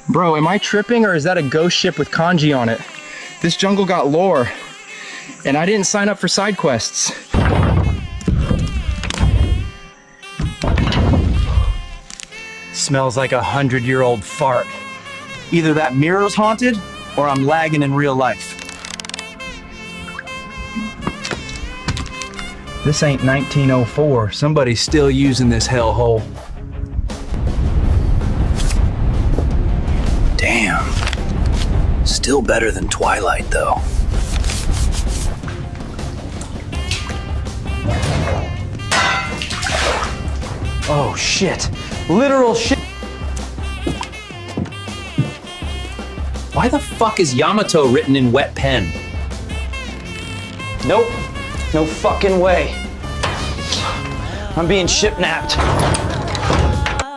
Bro, am I tripping or is that a ghost ship with kanji on it? This jungle got lore, and I didn't sign up for side quests. Smells like a 100-year-old fart. Either that mirror's haunted, or I'm lagging in real life. This ain't 1904. Somebody's still using this hellhole. Damn. Still better than Twilight, though. Oh, shit. Literal shit. Why the fuck is Yamato written in wet pen? Nope. No fucking way. I'm being ship-napped.